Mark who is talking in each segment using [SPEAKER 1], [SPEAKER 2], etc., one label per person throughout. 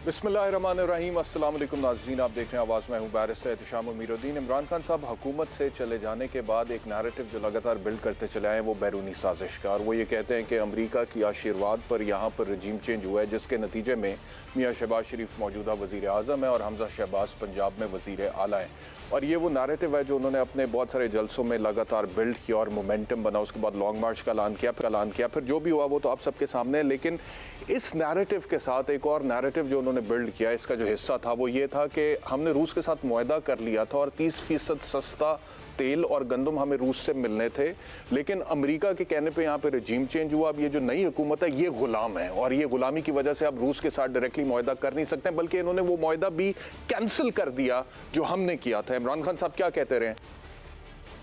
[SPEAKER 1] बिस्मिल्लाहिर्रहमानिर्रहीम। अस्सलाम वालेकुम नाज़रीन, आप देख रहे हैं आवाज़ में हूँ बैरिस्टर एहतिशाम अमीरुद्दीन। इमरान खान साहब हुकूमत से चले जाने के बाद एक नैरेटिव जो लगातार बिल्ड करते चले आए हैं वो बैरूनी साजिश का, और वो ये कहते हैं कि अमेरिका की आशीर्वाद पर यहाँ पर रजीम चेंज हुआ है, जिसके नतीजे में मियाँ शहबाज शरीफ मौजूदा वज़ीर आज़म है और हमज़ा शहबाज पंजाब में वज़ीर आला हैं। और ये वो नैरेटिव है जो उन्होंने अपने बहुत सारे जलसों में लगातार बिल्ड किया और मोमेंटम बना। उसके बाद लॉन्ग मार्च का ऐलान किया, फिर जो भी हुआ वो तो आप सबके सामने है। लेकिन इस नैरेटिव के साथ एक और नैरेटिव जो उन्होंने बिल्ड किया, इसका जो हिस्सा था वो ये था कि हमने रूस के साथ मुआहदा कर लिया था और 30% सस्ता तेल और गंदम हमें रूस से मिलने थे, लेकिन अमेरिका के कहने पे यहाँ पे रजीम चेंज हुआ। अब ये जो नई हुकूमत है ये गुलाम है और ये गुलामी की वजह से अब रूस के साथ डायरेक्टली मुआहदा कर नहीं सकते, बल्कि इन्होंने वो मुआहदा भी कैंसिल कर दिया जो हमने किया था। इमरान खान साहब क्या कहते रहे?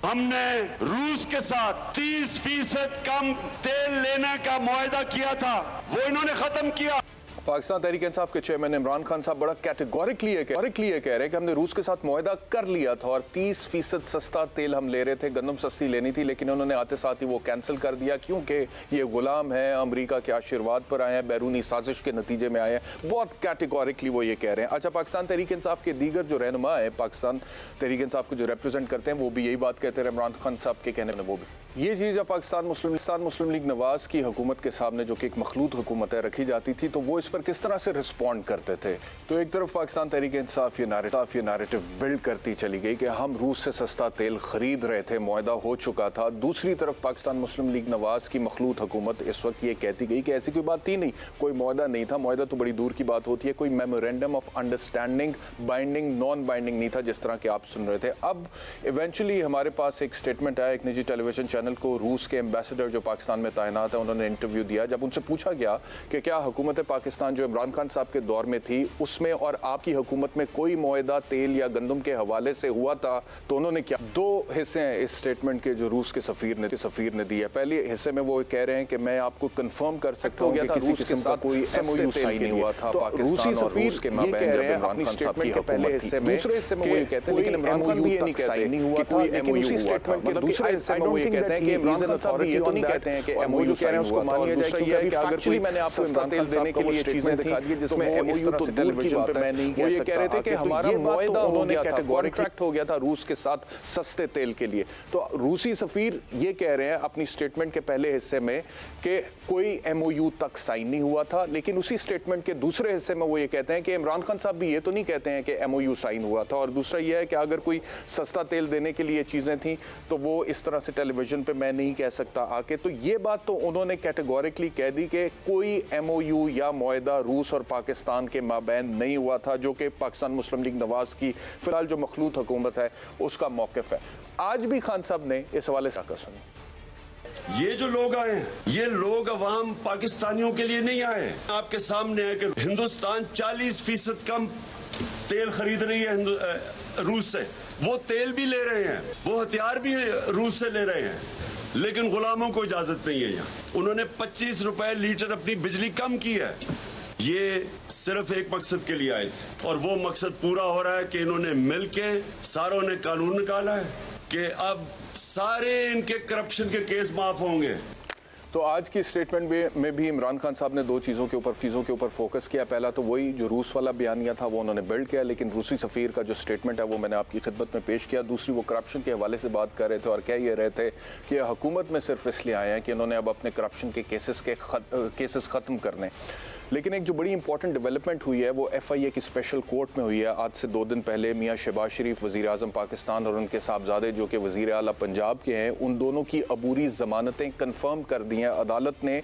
[SPEAKER 2] हमने रूस के साथ 30% कम तेल लेने का मुआहदा किया था, वो इन्होंने खत्म किया।
[SPEAKER 1] पाकिस्तान तहरीक इंसाफ के चेयरमैन इमरान खान साहब बड़ा कैटेगोरिकली कह रहे हैं कि हमने रूस के साथ मुआहदा कर लिया था और 30% सस्ता तेल हम ले रहे थे, गंदम सस्ती लेनी थी, लेकिन उन्होंने आते साथ ही वो कैंसिल कर दिया क्योंकि ये गुलाम है, अमेरिका के आशीर्वाद पर आए हैं, बैरूनी साजिश के नतीजे में आए हैं। बहुत कैटेगोरिकली वो ये कह रहे हैं। अच्छा, पाकिस्तान तहरीक इंसाफ के दीगर जो रहनुमा है, पाकिस्तान तहरीक इंसाफ को जो रिप्रेजेंट करते हैं, वो भी यही बात कहते हैं इमरान खान साहब के कहने में। वो भी ये चीज़ जब पाकिस्तान मुस्लिम लीग नवाज की हुकूमत के सामने, जो कि एक मखलूत हुकूमत है, रखी जाती थी, तो वो इस पर किस तरह से रिस्पॉन्ड करते थे। तो एक तरफ पाकिस्तान तहरीक इंसाफ ये नैरेटिव बिल्ड करती चली गई कि हम रूस से सस्ता तेल खरीद रहे थे, मुआहदा हो चुका था। दूसरी तरफ पाकिस्तान मुस्लिम लीग नवाज की मखलूत हुकूमत इस वक्त ये कहती गई कि ऐसी कोई बात थी नहीं, कोई मुआहदा नहीं था, मुआहदा तो बड़ी दूर की बात होती है, कोई memorandum of understanding, binding, non binding नहीं था, जिस तरह के आप सुन रहे थे। अब इवेंचुअली हमारे पास एक स्टेटमेंट आया, एक निजी टेलीविजन चैनल को रूस के एम्बेसडर जो पाकिस्तान में तैनात है, उन्होंने इंटरव्यू दिया। जब उनसे पूछा गया कि क्या हुकूमत पाकिस्तान जो इमरान खान साहब के दौर में थी उसमें और आपकी हुकूमत में कोई मुआहदा तेल या गंदम के हवाले से हुआ था, तो उन्होंने क्या, दो हिस्से हैं इस स्टेटमेंट के जो रूस के सफीर ने दिया। पहले हिस्से में वो कह रहे हैं कि मैं आपको कंफर्म कर सकता हूं कि रूस के साथ कोई एमओयू साइन नहीं हुआ था पाकिस्तान और रूस के माबैन जब इमरान खान साहब की पहले हिस्से में। दूसरे हिस्से में वो ये कहते हैं, लेकिन इमरान खान भी ये नहीं कहते कि कोई एमओयू हुआ था। मतलब दूसरे हिस्से में वो ये कहते हैं कि इमरान खान साहब ये तो नहीं कहते हैं कि एमओयू कह रहे हैं उसको मान लिया जाए, क्योंकि अगर कोई मैंने आपको इमरान तेल देने के लिए चीजें दिखा दी जिसमें एमओयू तो टेलीविजन पे मैं नहीं कह सकता। वो ये कह रहे थे कि हमारा मुआहदा हो गया था, कॉन्ट्रैक्ट हो गया था रूस के साथ सस्ते तेल के लिए। तो रूसी सफीर ये कह रहे हैं अपनी स्टेटमेंट के पहले हिस्से में कि कोई एमओयू तक साइन नहीं हुआ था, लेकिन उसी स्टेटमेंट के दूसरे हिस्से में वो ये कहते हैं कि इमरान खान साहब भी ये तो नहीं कहते हैं कि एमओयू साइन हुआ था। और दूसरा ये है कि अगर कोई सस्ता तेल देने के लिए चीजें थी तो वो इस तरह से टेलीविजन पे मैं नहीं कह सकता आके। तो ये बात तो उन्होंने कैटेगोरिकली कह दी कि कोई एमओयू या मुआहदा रूस और पाकिस्तान के माबैन नहीं हुआ था, जो कि पाकिस्तान मुस्लिम लीग नवाज की फिलहाल जो मखलूत हुकूमत है उसका मौक़िफ़ है। आज भी खान साहब ने इस हवाले से आकर सुनी।
[SPEAKER 2] ये जो लोग आए हैं, ये लोग अवाम पाकिस्तानियों के लिए नहीं आए। आपके सामने है कि हिंदुस्तान 40% कम तेल खरीद रही है रूस से, वो तेल भी ले रहे हैं, वो हथियार भी रूस से ले रहे हैं, लेकिन गुलामों को इजाजत नहीं है। यहाँ उन्होंने 25 रुपए लीटर अपनी बिजली कम की है। ये सिर्फ एक मकसद के लिए आए थे और वो मकसद पूरा हो रहा है कि इन्होंने मिलके सारों ने कानून निकाला है कि अब सारे इनके करप्शन के केस माफ होंगे।
[SPEAKER 1] तो आज की स्टेटमेंट में भी इमरान खान साहब ने दो चीज़ों के ऊपर फोकस किया। पहला तो वही जो रूस वाला बयानिया था वो उन्होंने बिल्ड किया, लेकिन रूसी सफ़ीर का जो स्टेटमेंट है वो मैंने आपकी खिदमत में पेश किया। दूसरी वो करप्शन के हवाले से बात कर रहे थे और कह ये रहे थे कि हुकूमत में सिर्फ इसलिए आए हैं कि इन्होंने अब अपने करप्शन के केसेस ख़त्म करने। लेकिन एक जो बड़ी इंपॉर्टेंट डेवलपमेंट हुई है वो FIA की स्पेशल कोर्ट में हुई है। आज से 2 दिन पहले मियाँ शहबाज शरीफ वज़ीर आज़म पाकिस्तान और उनके साहबजादे जो कि वज़ीर आला पंजाब के हैं, उन दोनों की अबूरी ज़मानतें कन्फर्म कर दी हैं अदालत ने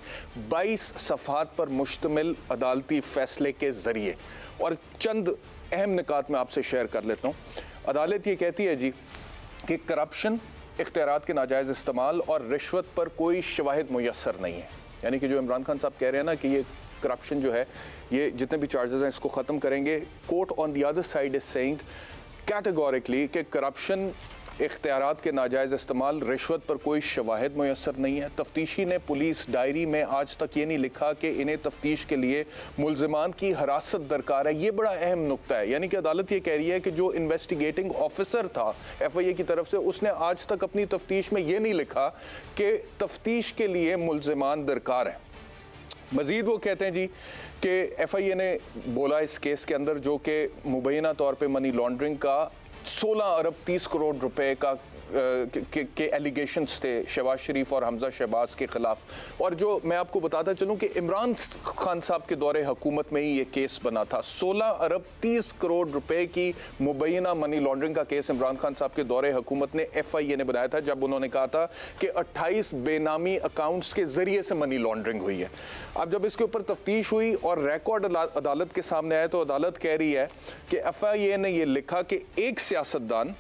[SPEAKER 1] 22 सफ़हात पर मुश्तमिल अदालती फ़ैसले के ज़रिए। और चंद अहम निकात मैं आपसे शेयर कर लेता हूँ। अदालत ये कहती है जी कि करप्शन, इख्तियारात के नाजायज़ इस्तेमाल और रिश्वत पर कोई शवाहिद मुयस्सर नहीं है। यानी कि जो इमरान खान साहब कह रहे हैं ना कि ये करप्शन जो है, ये जितने भी चार्जेस हैं इसको ख़त्म करेंगे। Court on the other side is saying categorically कि करप्शन, इख्तियारात के नाजायज़ इस्तेमाल, रिश्वत पर कोई शवाहिद मुयस्सर नहीं है। तफ्तीशी ने पुलिस डायरी में आज तक ये नहीं लिखा कि इन्हें तफ्तीश के लिए मुल्ज़िमान की हिरासत दरकार है। ये बड़ा अहम नुक्ता है। यानी कि अदालत ये कह रही है कि जो इन्वेस्टिगेटिंग ऑफिसर था FIA की तरफ से, उसने आज तक अपनी तफ्तीश में ये नहीं लिखा कि तफ्तीश के लिए मुल्ज़िमान दरकार हैं। मजीद वो कहते हैं जी कि FIA ने बोला इस केस के अंदर, जो कि मुबैना तौर पे मनी लॉन्ड्रिंग का 16 अरब 30 करोड़ रुपए का के एलिगेशंस थे शहबाज शरीफ और हमजा शहबाज के खिलाफ। और जो मैं आपको बताता चलूं कि इमरान खान साहब के दौरे हुकूमत में ही ये केस बना था। 16 अरब 30 करोड़ रुपए की मुबैना मनी लॉन्ड्रिंग का केस इमरान खान साहब के दौरे हुकूमत ने FIA ने बनाया था, जब उन्होंने कहा था कि 28 बेनामी अकाउंट्स के जरिए से मनी लॉन्ड्रिंग हुई है। अब जब इसके ऊपर तफ्तीश हुई और रिकॉर्ड अदालत के सामने आया तो अदालत कह रही है कि FIA ने यह लिखा कि एक सियासतदान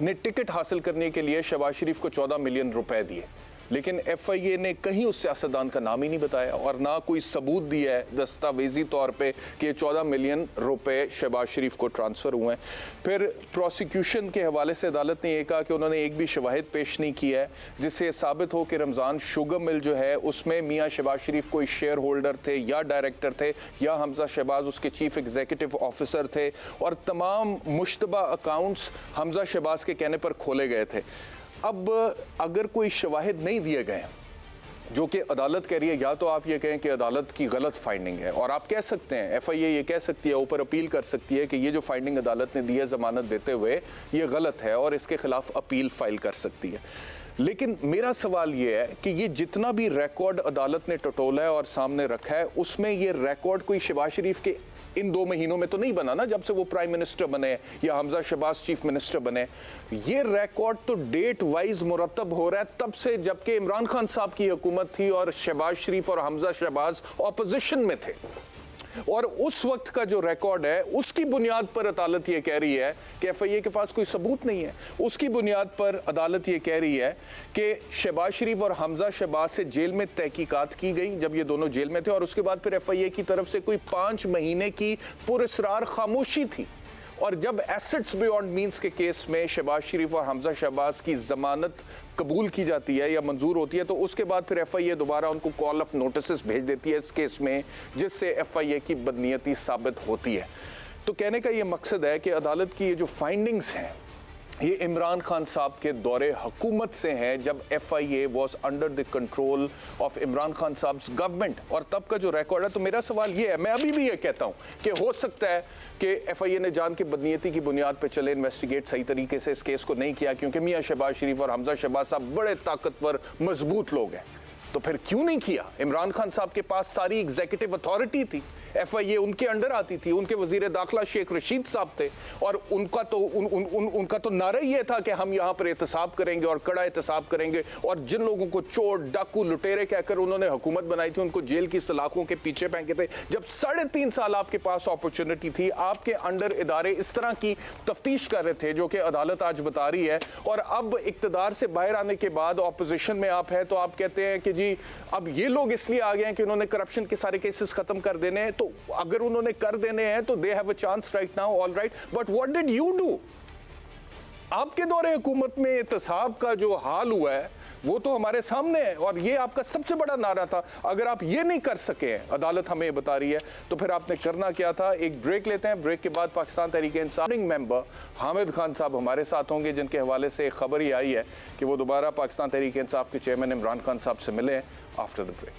[SPEAKER 1] ने टिकट हासिल करने के लिए शहबाज शरीफ को 14 मिलियन रुपए दिए, लेकिन FIA ने कहीं उस सियासतदान का नाम ही नहीं बताया और ना कोई सबूत दिया है दस्तावेजी तौर पे कि ये 14 मिलियन रुपए शहबाज शरीफ को ट्रांसफ़र हुए हैं। फिर प्रोसिक्यूशन के हवाले से अदालत ने यह कहा कि उन्होंने एक भी शवाहिद पेश नहीं किया है जिससे साबित हो कि रमज़ान शुगर मिल जो है उसमें मियाँ शहबाज शरीफ कोई शेयर होल्डर थे या डायरेक्टर थे या हमजा शहबाज उसके चीफ एग्जीक्यूटिव ऑफिसर थे, और तमाम मुश्तबा अकाउंट्स हमजा शहबाज के कहने पर खोले गए थे। अब अगर कोई शवाहिद नहीं दिए गए, जो कि अदालत कह रही है, या तो आप ये कहें कि अदालत की गलत फाइंडिंग है और आप कह सकते हैं FIA ये कह सकती है, ऊपर अपील कर सकती है कि ये जो फाइंडिंग अदालत ने दी है जमानत देते हुए ये गलत है और इसके खिलाफ अपील फाइल कर सकती है। लेकिन मेरा सवाल ये है कि ये जितना भी रिकॉर्ड अदालत ने टटोला है और सामने रखा है उसमें ये रिकॉर्ड कोई शहबाज शरीफ के इन 2 महीनों में तो नहीं बना ना, जब से वो प्राइम मिनिस्टर बने या हमजा शहबाज चीफ मिनिस्टर बने। ये रिकॉर्ड तो डेट वाइज मुरतब हो रहा है तब से जबकि इमरान खान साहब की हुकूमत थी और शहबाज शरीफ और हमजा शहबाज ऑपोजिशन में थे, और उस वक्त का जो रिकॉर्ड है उसकी बुनियाद पर अदालत ये कह रही है कि FIA के पास कोई सबूत नहीं है। उसकी बुनियाद पर अदालत ये कह रही है कि शहबाज शरीफ और हमजा शहबाज से जेल में तहकीकात की गई जब ये दोनों जेल में थे, और उसके बाद फिर FIA की तरफ से कोई 5 महीने की पुरस्रार खामोशी थी। और जब एसेट्स बियॉन्ड मींस के केस में शहबाज शरीफ और हमजा शहबाज की जमानत कबूल की जाती है या मंजूर होती है तो उसके बाद फिर FIA दोबारा उनको कॉल अप नोटिस भेज देती है इस केस में, जिससे FIA की बदनीयती साबित होती है। तो कहने का ये मकसद है कि अदालत की ये जो फाइंडिंग्स हैं ये इमरान खान साहब के दौरे हुकूमत से हैं, जब FIA was under the control of Imran Khan साहब गवर्नमेंट, और तब का जो रिकॉर्ड है। तो मेरा सवाल ये है, मैं अभी भी ये कहता हूँ कि हो सकता है कि FIA ने जान के बदनीयती की बुनियाद पर चले इन्वेस्टिगेट सही तरीके से इस केस को नहीं किया, क्योंकि मियाँ शहबाज शरीफ और हमजा शहबाज साहब बड़े ताकतवर मजबूत लोग हैं। तो फिर क्यों नहीं किया? इमरान खान साहब के पास सारी एग्जीक्यूटिव अथॉरिटी थी, FIA उनके अंडर आती थी, उनके वजीर दाखिला शेख रशीद साहब थे, और उनका तो नारा ये था कि हम यहाँ पर एहतसाब करेंगे और कड़ा एहतसाब करेंगे, और जिन लोगों को चोर डाकू लुटेरे कहकर उन्होंने हुकूमत बनाई थी उनको जेल की सलाखों के पीछे फेंके थे। जब 3.5 साल आपके पास अपॉर्चुनिटी थी, आपके अंडर इदारे इस तरह की तफ्तीश कर रहे थे जो कि अदालत आज बता रही है, और अब इक्तदार से बाहर आने के बाद ऑपोजिशन में आप है तो आप कहते हैं कि जी अब ये लोग इसलिए आ गए हैं कि उन्होंने करप्शन के सारे केसेस खत्म कर देने हैं। तो अगर उन्होंने कर देने हैं तो they have a chance right now, all right, but what did you do? आपके दौरे हुकूमत में एहतसाब का जो हाल हुआ है वो तो हमारे सामने है, और ये आपका सबसे बड़ा नारा था। अगर आप ये नहीं कर सके, अदालत हमें बता रही है, तो फिर आपने करना क्या था? एक ब्रेक लेते हैं, ब्रेक के बाद पाकिस्तान तहरीक इंसाफ मेंबर हामिद खान साहब हमारे साथ होंगे, जिनके हवाले से खबर ही आई है कि वो दोबारा पाकिस्तान तहरीक इंसाफ के चेयरमैन इमरान खान साहब से मिले after the break.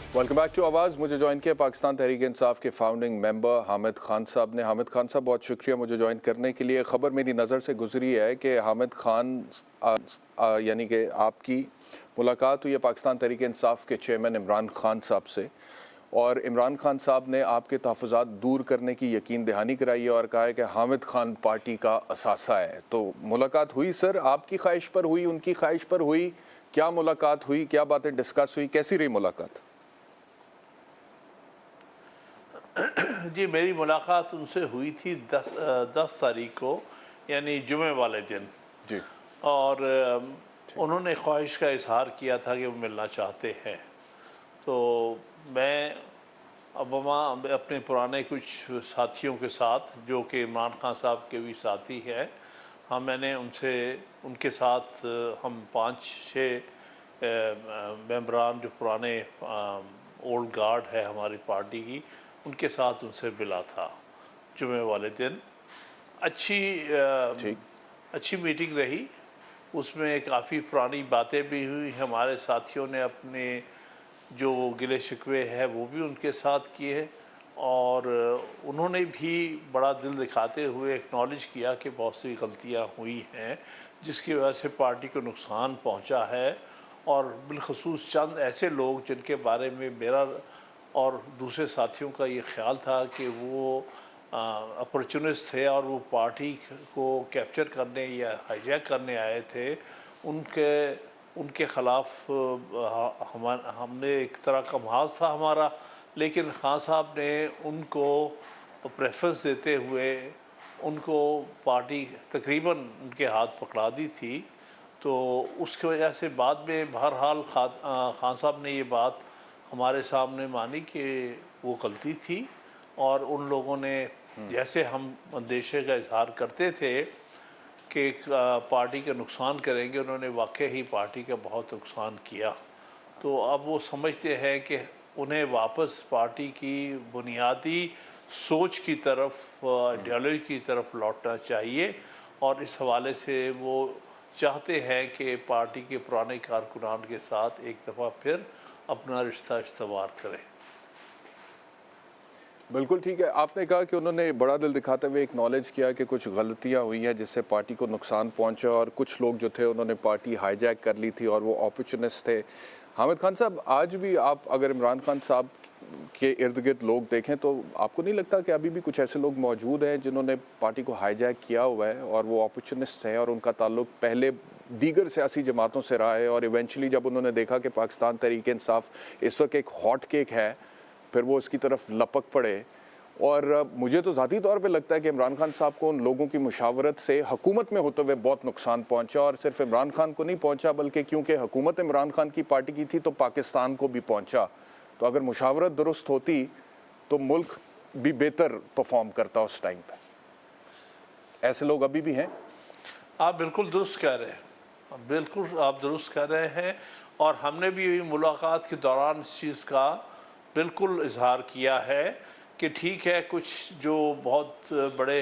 [SPEAKER 1] Welcome back to Awaz. मुझे ज्वाइन किया पाकिस्तान तहरीक इंसाफ के फाउंडिंग मेंबर हामिद खान साहब ने। हामिद खान साहब बहुत शुक्रिया मुझे ज्वाइन करने के लिए। ख़बर मेरी नज़र से गुजरी है कि हामिद खान यानी कि आपकी मुलाकात हुई है पाकिस्तान तहरीक इंसाफ के चेयरमैन इमरान खान साहब से, और इमरान खान साहब ने आपके तहफ़्फ़ुज़ात दूर करने की यकीन दहानी कराई है और कहा है कि हामिद खान पार्टी का असासा है। तो मुलाकात हुई सर, आपकी ख्वाहिश पर हुई, उनकी ख्वाहिश पर हुई? क्या मुलाकात हुई, क्या बातें डिस्कस हुई, कैसी रही मुलाकात?
[SPEAKER 3] जी, मेरी मुलाकात उनसे हुई थी 10 तारीख को, यानी जुमे वाले दिन
[SPEAKER 1] जी,
[SPEAKER 3] और उन्होंने ख्वाहिश का इजहार किया था कि वो मिलना चाहते हैं। तो मैं अब अपने पुराने कुछ साथियों के साथ, जो कि इमरान खान साहब के भी साथी हैं, मैंने उनके साथ हम 5-6 मेंबरान जो पुराने ओल्ड गार्ड है हमारी पार्टी की, उनके साथ उनसे मिला था जुमे वाले दिन। अच्छी मीटिंग रही। उसमें काफ़ी पुरानी बातें भी हुई। हमारे साथियों ने अपने जो गिले शिकवे है वो भी उनके साथ किए और उन्होंने भी बड़ा दिल दिखाते हुए एक्नॉलेज किया कि बहुत सी गलतियां हुई हैं जिसकी वजह से पार्टी को नुकसान पहुंचा है। और बिलखसूस चंद ऐसे लोग जिनके बारे में मेरा और दूसरे साथियों का ये ख्याल था कि वो अपॉर्चुनिस्ट थे और वो पार्टी को कैप्चर करने या हाईजैक करने आए थे, उनके ख़िलाफ़ हमने एक तरह का महाज था हमारा। लेकिन खान साहब ने उनको प्रेफरेंस देते हुए उनको पार्टी तकरीबन उनके हाथ पकड़ा दी थी। तो उसकी वजह से बाद में बहरहाल खान साहब ने ये बात हमारे सामने मानी कि वो गलती थी और उन लोगों ने, जैसे हम अंदेशे का इजहार करते थे कि पार्टी का नुकसान करेंगे, उन्होंने वाकई ही पार्टी का बहुत नुकसान किया। तो अब वो समझते हैं कि उन्हें वापस पार्टी की बुनियादी सोच की तरफ, आइडियोलॉजी की तरफ लौटना चाहिए और इस हवाले से वो चाहते हैं कि पार्टी के पुराने कारकुनान के साथ एक दफ़ा फिर अपना रिश्ता इस्तवार करें।
[SPEAKER 1] बिल्कुल ठीक है। आपने कहा कि उन्होंने बड़ा दिल दिखाते हुए एक्नॉलेज किया कि कुछ गलतियां हुई हैं जिससे पार्टी को नुकसान पहुंचा और कुछ लोग जो थे उन्होंने पार्टी हाईजैक कर ली थी और वो अपॉर्चुनिस्ट थे। हामिद खान साहब, आज भी आप अगर इमरान खान साहब के इर्द गिर्द लोग देखें तो आपको नहीं लगता कि अभी भी कुछ ऐसे लोग मौजूद हैं जिन्होंने पार्टी को हाईजैक किया हुआ है और वो अपॉर्चुनिस्ट हैं और उनका ताल्लुक पहले दीगर सियासी जमातों से रहा है और इवेंचुअली जब उन्होंने देखा कि पाकिस्तान तहरीक इंसाफ इस वक्त एक हॉट केक है, फिर वो इसकी तरफ लपक पड़े। और मुझे तो ज़ाती तौर पे लगता है कि इमरान खान साहब को उन लोगों की मुशावरत से हुकूमत में होते हुए बहुत नुकसान पहुंचा और सिर्फ इमरान खान को नहीं पहुंचा बल्कि क्योंकि हुकूमत इमरान खान की पार्टी की थी तो पाकिस्तान को भी पहुंचा। तो अगर मुशावरत दुरुस्त होती तो मुल्क भी बेहतर परफॉर्म करता उस टाइम पे। ऐसे लोग अभी भी हैं।
[SPEAKER 3] आप बिल्कुल दुरुस्त कह रहे हैं, बिल्कुल आप दुरुस्त कह रहे हैं और हमने भी मुलाकात के दौरान इस चीज़ का बिल्कुल इजहार किया है कि ठीक है, कुछ जो बहुत बड़े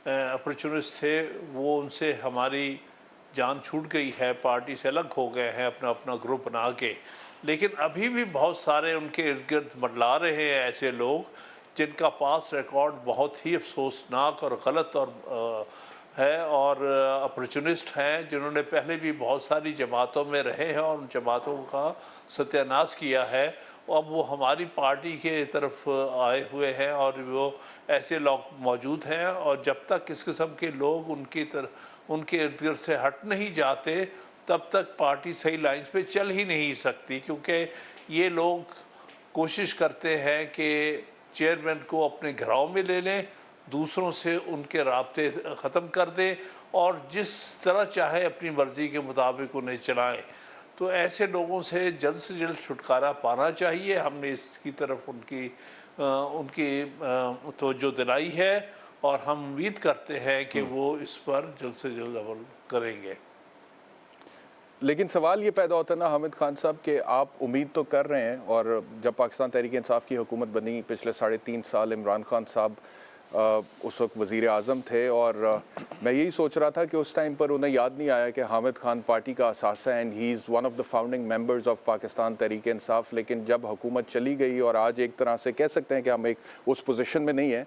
[SPEAKER 3] अपॉर्चुनिस्ट थे वो उनसे हमारी जान छूट गई है, पार्टी से अलग हो गए हैं अपना अपना ग्रुप बना के, लेकिन अभी भी बहुत सारे उनके इर्द गिर्द मंडला रहे हैं ऐसे लोग जिनका पास रिकॉर्ड बहुत ही अफसोसनाक और ग़लत और है और अपॉर्चुनिस्ट हैं जिन्होंने पहले भी बहुत सारी जमातों में रहे हैं और उन जमातों का सत्यानाश किया है। अब वो हमारी पार्टी के तरफ आए हुए हैं और वो ऐसे लोग मौजूद हैं और जब तक इस किस्म के लोग उनके इर्द गिर्द से हट नहीं जाते तब तक पार्टी सही लाइन पे चल ही नहीं सकती, क्योंकि ये लोग कोशिश करते हैं कि चेयरमैन को अपने घराव में ले लें, दूसरों से उनके राब्ते ख़त्म कर दें और जिस तरह चाहे अपनी मर्ज़ी के मुताबिक उन्हें चलाएं। तो ऐसे लोगों से जल्द छुटकारा पाना चाहिए। हमने इसकी तरफ उनकी तवज्जो दिलाई है और हम उम्मीद करते हैं कि वो इस पर जल्द से जल्द अमल करेंगे।
[SPEAKER 1] लेकिन सवाल ये पैदा होता है ना हामिद खान साहब कि आप उम्मीद तो कर रहे हैं और जब पाकिस्तान तहरीक इंसाफ की हुकूमत बनी पिछले 3.5 साल इमरान खान साहब उस वक्त वज़ीर आज़म थे और मैं यही सोच रहा था कि उस टाइम पर उन्हें याद नहीं आया कि हामिद खान पार्टी का असासा है and he is one of the founding members of Pakistan Tehreek Insaf. लेकिन जब हुकूमत चली गई और आज एक तरह से कह सकते हैं कि हम एक उस पोजीशन में नहीं है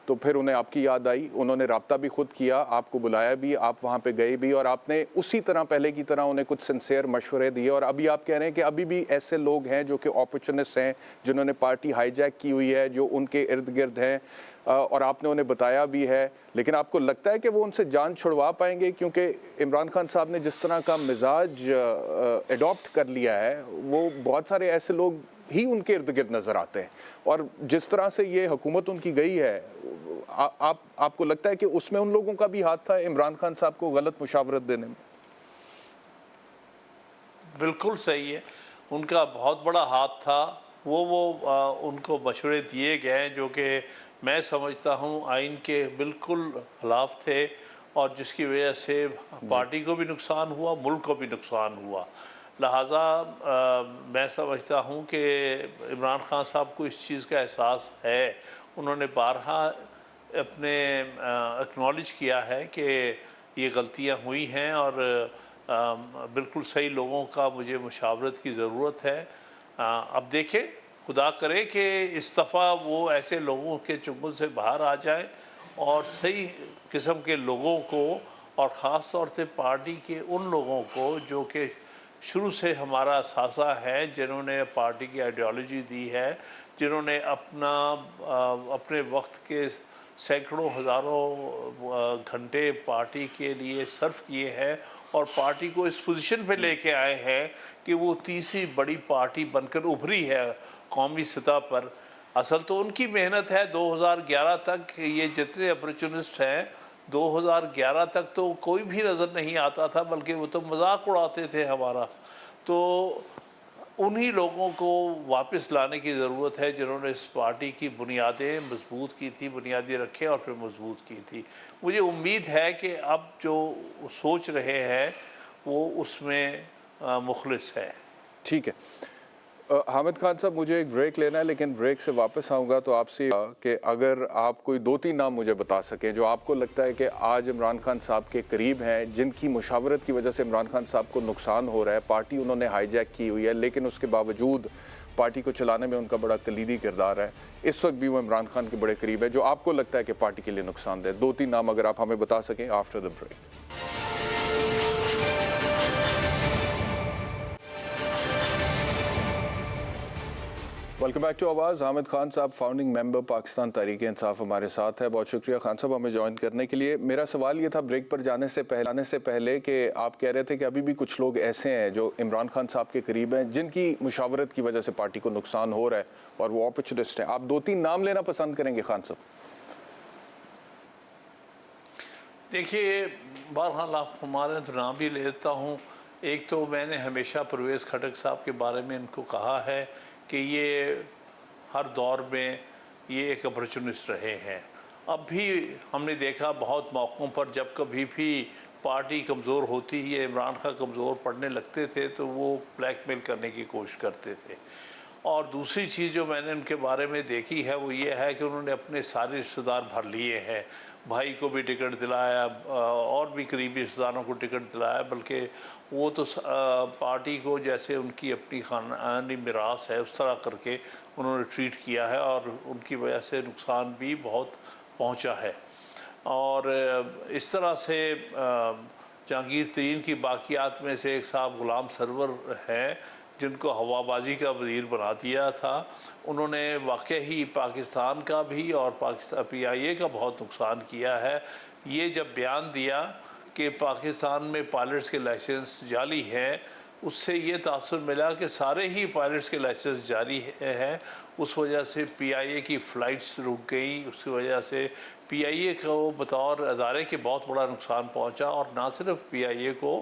[SPEAKER 1] तो फिर उन्हें आपकी याद आई, उन्होंने राब्ता भी खुद किया, आपको बुलाया भी, आप वहाँ पे गए भी और आपने उसी तरह पहले की तरह उन्हें कुछ सिंसियर मशवरे दिए। और अभी आप कह रहे हैं कि अभी भी ऐसे लोग हैं जो कि अपॉर्चुनिस्ट हैं जिन्होंने पार्टी हाईजैक की हुई है, जो उनके इर्द गिर्द हैं और आपने उन्हें बताया भी है। लेकिन आपको लगता है कि वो उनसे जान छुड़वा पाएंगे? क्योंकि इमरान खान साहब ने जिस तरह का मिजाज एडॉप्ट कर लिया है वो बहुत सारे ऐसे लोग ही उनके इर्द गिर्द नजर आते हैं और जिस तरह से ये हुकूमत उनकी गई है आपको लगता है कि उसमें उन लोगों का भी हाथ था इमरान खान साहब को गलत मुशावरत देने में?
[SPEAKER 3] बिल्कुल सही है, उनका बहुत बड़ा हाथ था। उनको मशवरे दिए गए जो कि मैं समझता हूँ आइन के बिल्कुल खिलाफ थे और जिसकी वजह से पार्टी को भी नुकसान हुआ, मुल्क को भी नुकसान हुआ। लिहाजा मैं समझता हूँ कि इमरान खान साहब को इस चीज़ का एहसास है। उन्होंने बारहा अपने एक्नॉलेज किया है कि ये गलतियाँ हुई हैं और बिल्कुल सही लोगों का मुझे मुशावरत की ज़रूरत है। अब देखें, खुदा करे कि इस दफ़ा वो ऐसे लोगों के चुंगल से बाहर आ जाए और सही किस्म के लोगों को, और ख़ास तौर से पार्टी के उन लोगों को जो कि शुरू से हमारा असासा है, जिन्होंने पार्टी की आइडियोलॉजी दी है, जिन्होंने अपने वक्त के सैकड़ों हज़ारों घंटे पार्टी के लिए सर्व किए हैं और पार्टी को इस पोजीशन पे लेके आए हैं कि वो तीसरी बड़ी पार्टी बनकर उभरी है कौमी सतह पर। असल तो उनकी मेहनत है। 2011 तक ये जितने अपॉर्चुनिस्ट हैं, 2011 तक तो कोई भी नज़र नहीं आता था, बल्कि वो तो मजाक उड़ाते थे हमारा। तो उन्हीं लोगों को वापस लाने की ज़रूरत है जिन्होंने इस पार्टी की बुनियादें मजबूत की थी, बुनियादें रखे और फिर मजबूत की थी। मुझे उम्मीद है कि अब जो सोच रहे हैं वो उसमें मुखलिस है।
[SPEAKER 1] ठीक है। हामिद खान साहब, मुझे एक ब्रेक लेना है, लेकिन ब्रेक से वापस आऊँगा तो आपसे कि अगर आप कोई 2-3 नाम मुझे बता सकें जो आपको लगता है कि आज इमरान खान साहब के करीब हैं, जिनकी मुशावरत की वजह से इमरान खान साहब को नुकसान हो रहा है। पार्टी उन्होंने हाईजैक की हुई है, लेकिन उसके बावजूद पार्टी को चलाने में उनका बड़ा कलीदी किरदार है। इस वक्त भी वो इमरान खान के बड़े करीब है, जो आपको लगता है कि पार्टी के लिए नुकसानदेह। 2-3 नाम अगर आप हमें बता सकें after the break. Welcome back to Awaz. Hamid Khan साहब, फाउंडिंग मेंबर पाकिस्तान तहरीक इंसाफ, हमारे साथ है। बहुत शुक्रिया खान साहब हमें ज्वाइन करने के लिए। मेरा सवाल ये था ब्रेक पर जाने से पहले कि आप कह रहे थे कि अभी भी कुछ लोग ऐसे हैं जो इमरान खान साहब के करीब हैं, जिनकी मुशावरत की वजह से पार्टी को नुकसान हो रहा है और वो अपॉर्चुनिस्ट हैं। आप 2-3 नाम लेना पसंद करेंगे खान साहब?
[SPEAKER 3] देखिए, बहरहाल आप हमारे तो नाम भी लेता हूँ। एक तो मैंने हमेशा परवेज़ खटक साहब के बारे में इनको कहा है कि ये हर दौर में ये एक अपॉर्चुनिस्ट रहे हैं। अब भी हमने देखा बहुत मौक़ों पर जब कभी भी पार्टी कमज़ोर होती है, इमरान खान कमज़ोर पड़ने लगते थे तो वो ब्लैकमेल करने की कोशिश करते थे। और दूसरी चीज़ जो मैंने उनके बारे में देखी है वो ये है कि उन्होंने अपने सारे रिश्तेदार भर लिए हैं। भाई को भी टिकट दिलाया और भी करीबी रिश्तेदारों को टिकट दिलाया, बल्कि वो तो पार्टी को जैसे उनकी अपनी खानदानी मिरास है उस तरह करके उन्होंने ट्रीट किया है और उनकी वजह से नुकसान भी बहुत पहुंचा है। और इस तरह से जहांगीर तरीन की बाकियात में से एक साहब गुलाम सरवर हैं जिनको हवाबाजी का वज़ीर बना दिया था। उन्होंने वाकई ही पाकिस्तान का भी और पाकिस्तान PIA का बहुत नुकसान किया है। ये जब बयान दिया कि पाकिस्तान में पायलट्स के लाइसेंस जाली हैं, उससे ये तासुर मिला कि सारे ही पायलट्स के लाइसेंस जारी हैं। उस वजह से PIA की फ़्लाइट्स रुक गई, उसकी वजह से PIA को बतौर अदारे के बहुत बड़ा नुकसान पहुंचा। और ना सिर्फ PIA को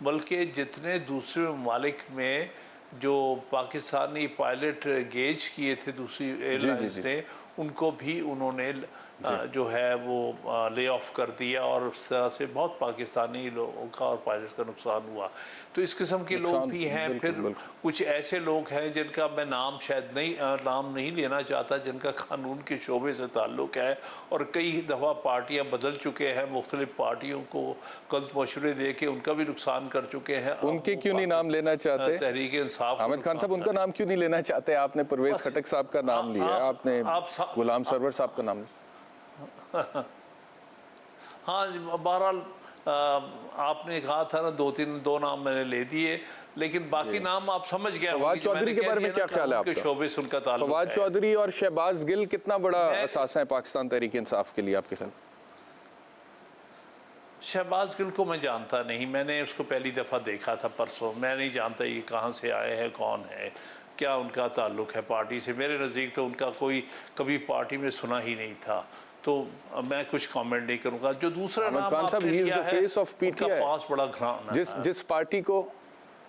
[SPEAKER 3] बल्कि जितने दूसरे ममालिक में जो पाकिस्तानी पायलट गेज किए थे दूसरी एयरलाइंस ने, उनको भी उन्होंने जो है वो ले ऑफ कर दिया और उस तरह से बहुत पाकिस्तानी लोगों का और पायलट्स का नुकसान हुआ। तो इस किस्म के लोग भी हैं। फिर कुछ ऐसे लोग हैं जिनका मैं नाम शायद नाम नहीं लेना चाहता, जिनका कानून के शोबे से ताल्लुक़ है और कई दफ़ा पार्टियां बदल चुके हैं, मुख्तलिफ पार्टियों को गलत मशवरे दे के उनका भी नुकसान कर चुके हैं।
[SPEAKER 1] उनके क्यों नहीं नाम लेना चाहते तहरीक इंसाफ? हामिद खान साहब, उनका नाम क्यों नहीं लेना चाहते? आपने परवेज़ खटक साहब का नाम लिया, आपने गुलाम सरवर साहब का नाम।
[SPEAKER 3] हाँ, बहरहाल आपने कहा था ना 2 नाम मैंने ले दिए, लेकिन बाकी नाम आप समझ गए।
[SPEAKER 1] फवाद चौधरी के बारे में क्या ख्याल है आपका?
[SPEAKER 3] शोबे से उनका ताल्लुक है।
[SPEAKER 1] फवाद चौधरी और शहबाज गिल कितना बड़ा असासा है पाकिस्तान तहरीक इंसाफ के लिए आपके ख्याल?
[SPEAKER 3] शहबाज गिल को मैं जानता नहीं, मैंने उसको पहली दफ़ा देखा था परसों। मैं नहीं जानता ये कहाँ से आए हैं, कौन है, क्या उनका ताल्लुक है पार्टी से। मेरे नज़दीक तो उनका कोई कभी पार्टी में सुना ही नहीं था, तो मैं कुछ कमेंट नहीं करूंगा। जो दूसरा नाम आपने लिया है, उनका पास बड़ा घराना है।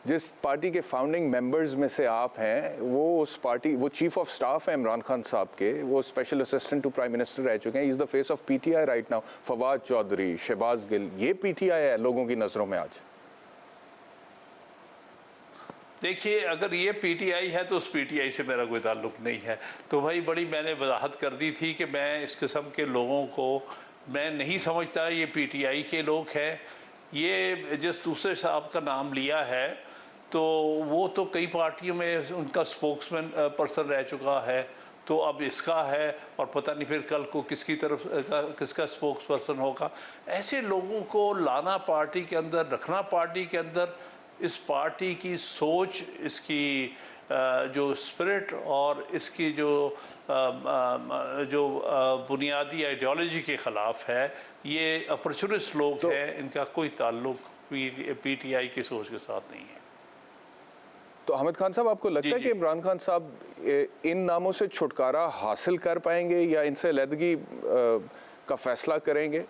[SPEAKER 1] जिस पार्टी के फाउंडिंग मेंबर्स में से आप हैं, वो चीफ ऑफ स्टाफ है इमरान खान साहब के, वो special assistant to prime minister रह चुके हैं। Is the face of PTI right now. Fawad Chaudhry, Shahbaz Gill, ये PTI है लोगों की नजरों में आज।
[SPEAKER 3] देखिए, अगर ये PTI है तो उस PTI से मेरा कोई ताल्लुक नहीं है। तो भाई बड़ी मैंने वजाहत कर दी थी कि मैं इस किस्म के लोगों को मैं नहीं समझता ये PTI के लोग हैं। ये जिस दूसरे साहब का नाम लिया है तो वो तो कई पार्टियों में उनका स्पोक्समैन पर्सन रह चुका है, तो अब इसका है और पता नहीं फिर कल को किसकी तरफ किसका स्पोक्स पर्सन होगा। ऐसे लोगों को लाना पार्टी के अंदर, रखना पार्टी के अंदर, इस पार्टी की सोच, इसकी जो स्पिरिट और इसकी जो बुनियादी आइडियोलॉजी के ख़िलाफ़ है। ये अपॉर्चुनिस्ट लोग हैं, इनका कोई ताल्लुक पीटीआई की सोच के साथ नहीं है।
[SPEAKER 1] तो हामिद खान साहब, आपको लगता है कि इमरान खान साहब इन नामों से छुटकारा हासिल कर पाएंगे या इनसे अलहदगी का फैसला करेंगे?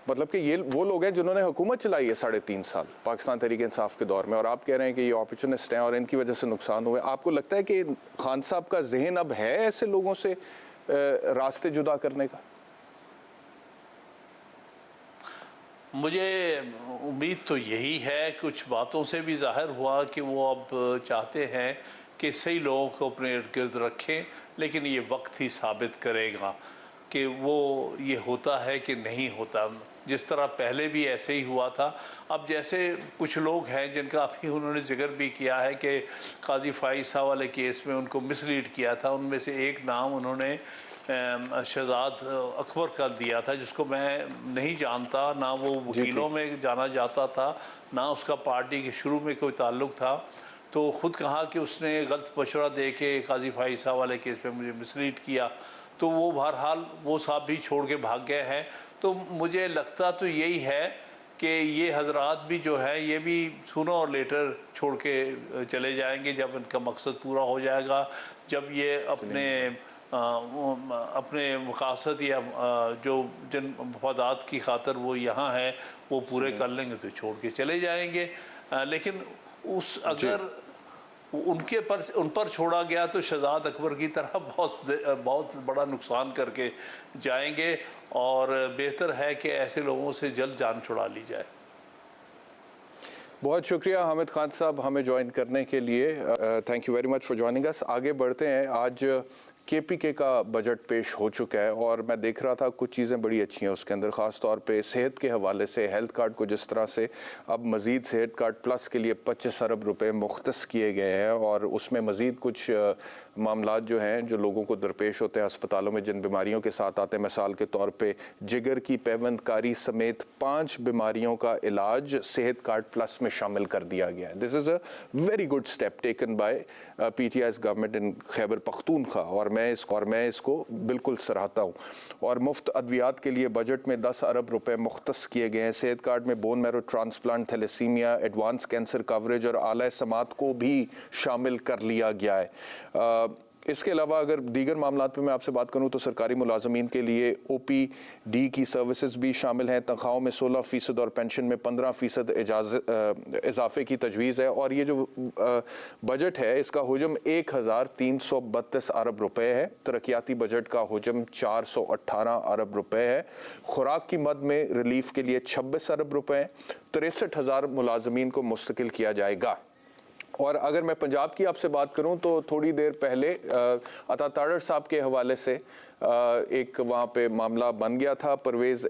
[SPEAKER 1] मतलब कि ये वो लोग हैं जिन्होंने हुकूमत चलाई है 3.5 साल पाकिस्तान तहरीक इंसाफ के दौर में, और आप कह रहे हैं कि ये अपॉर्चुनिस्ट हैं और इनकी वजह से नुकसान हुए। आपको लगता है कि खान साहब का जहन अब है ऐसे लोगों से रास्ते जुदा करने का?
[SPEAKER 3] मुझे उम्मीद तो यही है, कुछ बातों से भी ज़ाहिर हुआ कि वो अब चाहते हैं कि सही लोगों को अपने इर्द गिर्द रखें, लेकिन ये वक्त ही साबित करेगा कि वो ये होता है कि नहीं होता। जिस तरह पहले भी ऐसे ही हुआ था। अब जैसे कुछ लोग हैं जिनका अभी उन्होंने जिक्र भी किया है कि काजी फाइसा वाले केस में उनको मिसलीड किया था, उनमें से एक नाम उन्होंने शहजाद अकबर का दिया था, जिसको मैं नहीं जानता, ना वो वकीलों में जाना जाता था, ना उसका पार्टी के शुरू में कोई ताल्लुक़ था। तो ख़ुद कहा कि उसने गलत मशवरा दे के काजी फाइसा वाले केस पे मुझे मिसलीड किया। तो वो बहरहाल वो साहब भी छोड़ के भाग गए हैं। तो मुझे लगता तो यही है कि ये हजरात भी जो है ये भी सूनर और लेटर छोड़ के चले जाएंगे, जब इनका मकसद पूरा हो जाएगा, जब ये अपने मकासद या जो जिन मफादात की खातर वो यहाँ है वो पूरे कर लेंगे तो छोड़ के चले जाएंगे। लेकिन अगर उन पर छोड़ा गया तो शहजाद अकबर की तरह बहुत बड़ा नुकसान करके जाएंगे, और बेहतर है कि ऐसे लोगों से जल्द जान छुड़ा ली जाए।
[SPEAKER 1] बहुत शुक्रिया हामिद खान साहब हमें ज्वाइन करने के लिए। Thank you very much for joining us. आगे बढ़ते हैं। आज केपीके का बजट पेश हो चुका है और मैं देख रहा था कुछ चीज़ें बड़ी अच्छी हैं उसके अंदर, ख़ास तौर पे सेहत के हवाले से हेल्थ कार्ड को जिस तरह से अब मज़ीद सेहत कार्ड प्लस के लिए 25 अरब रुपए मुख्तस किए गए हैं, और उसमें मज़ीद कुछ मामलात जो हैं जो लोगों को दरपेश होते हैं अस्पतालों में जिन बीमारियों के साथ आते हैं, मिसाल के तौर पे जिगर की पैवंदकारी समेत 5 बीमारियों का इलाज सेहत कार्ड प्लस में शामिल कर दिया गया है। This is a very good step taken by PTI's government in Khyber Pakhtunkhwa, और मैं इसको बिल्कुल सराहता हूँ। और मुफ्त अद्वियात के लिए बजट में 10 अरब रुपए मुख्तस किए गए हैं। सेहत कार्ड में bone marrow transplant, thalassemia, advance cancer coverage और आला समात को भी शामिल कर लिया गया है। इसके अलावा अगर दीगर मामलात पे मैं आपसे बात करूं तो सरकारी मुलाजमीन के लिए OPD की सर्विसेज भी शामिल हैं। तनख्वाहों में 16% और पेंशन में 15% इजाफे की तजवीज़ है। और ये जो बजट है इसका हुजम 1332 अरब रुपए है। तरक्याती बजट का हुजम 418 अरब रुपए है। खुराक की मद में रिलीफ के लिए 26 अरब रुपए है। 63,000 मुलाजमीन को मुस्तकिल किया जाएगा। और अगर मैं पंजाब की आपसे बात करूं तो थोड़ी देर पहले अता ताड़र साहब के हवाले से एक वहाँ पे मामला बन गया था। परवेज़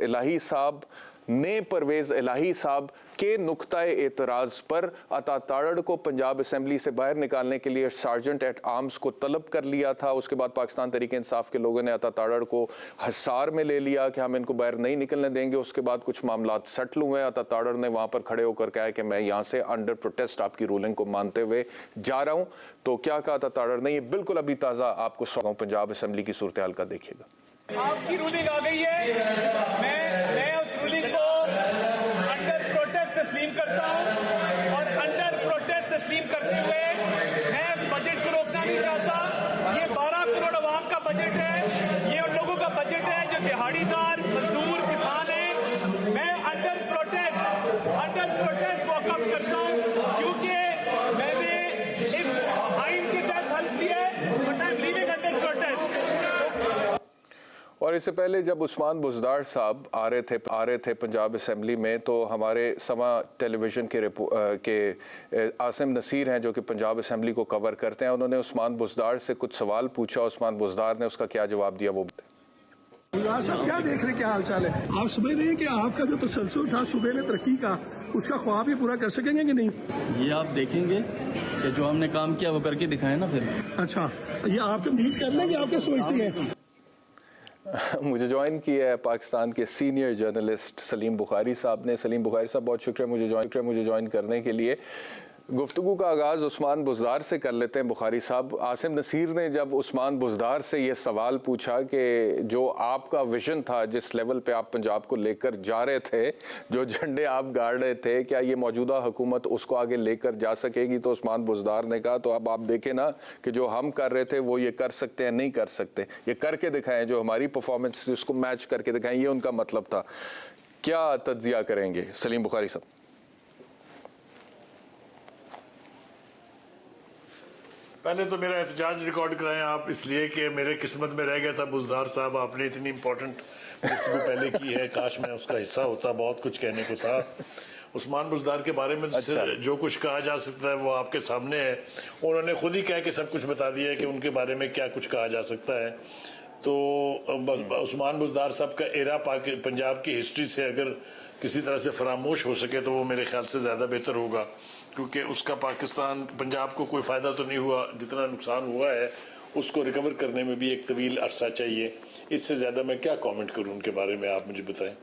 [SPEAKER 1] इलाही साहब के नुक्ताए एतराज़ पर अता ताड़र को पंजाब असम्बली से बाहर निकालने के लिए सार्जेंट एट आर्म्स को तलब कर लिया था। उसके बाद पाकिस्तान तहरीक इंसाफ के लोगों ने अता ताड़र को हिसार में ले लिया कि हम इनको बाहर नहीं निकलने देंगे। उसके बाद कुछ मामलात सेटल हुए। अता ताड़र ने वहाँ पर खड़े होकर कहा कि मैं यहाँ से अंडर प्रोटेस्ट आपकी रूलिंग को मानते हुए जा रहा हूँ। तो क्या कहा अता ताड़र ने, ये बिल्कुल अभी ताज़ा आपको सुनाऊं। पंजाब असम्बली की सूरत हाल का देखिएगा।
[SPEAKER 4] आपकी रूलिंग आ गई है, मैं उस रूलिंग को अंडर प्रोटेस्ट तस्लीम करता हूं, और अंडर प्रोटेस्ट तस्लीम करते हुए मैं इस बजट को रोकना नहीं चाहता। ये 12 करोड़ अवाम का बजट है, ये उन लोगों का बजट है जो दिहाड़ीदार, मजदूर, किसान हैं। मैं अंडर प्रोटेस्ट वॉकआउट करता हूं, क्योंकि मैंने इस आइन के तहत हल्फ किया है, but I am leaving under protest.
[SPEAKER 1] और इससे पहले जब उस्मान बुज़दार साहब आ रहे थे पंजाब असम्बली में, तो हमारे समा टेलीविज़न के आसिम नसीर हैं जो कि पंजाब असम्बली को कवर करते हैं, उन्होंने उस्मान बुज़दार से कुछ सवाल पूछा। उस्मान बुज़दार ने उसका क्या जवाब दिया वो
[SPEAKER 5] गुलजार साहब क्या देख रहे हैं, क्या हाल चाल है? आप समझ रहे हैं कि आपका जो तसलसल था सुबेरे तरक्की का, उसका ख्वाब भी पूरा कर सकेंगे कि नहीं?
[SPEAKER 6] ये आप देखेंगे कि जो हमने काम किया वो करके दिखाए ना फिर।
[SPEAKER 5] अच्छा, ये आप कंप्लीट कर लेंगे, आप क्या सोचते हैं?
[SPEAKER 1] मुझे ज्वाइन किया है पाकिस्तान के सीनियर जर्नलिस्ट सलीम बुखारी साहब ने। सलीम बुखारी साहब बहुत शुक्रिया मुझे ज्वाइन करने के लिए। गुफ्तगू का आगाज़ उस्मान बुज़दार से कर लेते हैं। बुखारी साहब, आसिम नसीर ने जब उस्मान बुज़दार से ये सवाल पूछा कि जो आपका विजन था, जिस लेवल पे आप पंजाब को लेकर जा रहे थे, जो झंडे आप गाड़ रहे थे, क्या ये मौजूदा हुकूमत उसको आगे लेकर जा सकेगी? तो उस्मान बुज़दार ने कहा तो अब आप देखें ना कि जो हम कर रहे थे वो ये कर सकते हैं, नहीं कर सकते, ये करके दिखाएं, जो हमारी परफॉर्मेंस उसको मैच करके दिखाएं, ये उनका मतलब था। क्या तज्जिया करेंगे सलीम बुखारी साहब?
[SPEAKER 7] पहले तो मेरा एहतजाज रिकॉर्ड कराएं आप, इसलिए कि मेरे किस्मत में रह गया था बुज़दार साहब। आपने इतनी इम्पोर्टेंट गुफ्तगू पहले की है, काश मैं उसका हिस्सा होता, बहुत कुछ कहने को था। उस्मान बुज़दार के बारे में जो कुछ कहा जा सकता है वो आपके सामने है। उन्होंने खुद ही कह के सब कुछ बता दिया है कि उनके बारे में क्या कुछ कहा जा सकता है। तो उस्मान बुज़दार साहब का एरा पंजाब की हिस्ट्री से अगर किसी तरह से फरामोश हो सके तो वो मेरे ख्याल से ज़्यादा बेहतर होगा, क्योंकि उसका पाकिस्तान पंजाब को कोई फ़ायदा तो नहीं हुआ, जितना नुकसान हुआ है उसको रिकवर करने में भी एक तवील अरसा चाहिए। इससे ज़्यादा मैं क्या कमेंट करूं उनके बारे में, आप मुझे बताएं।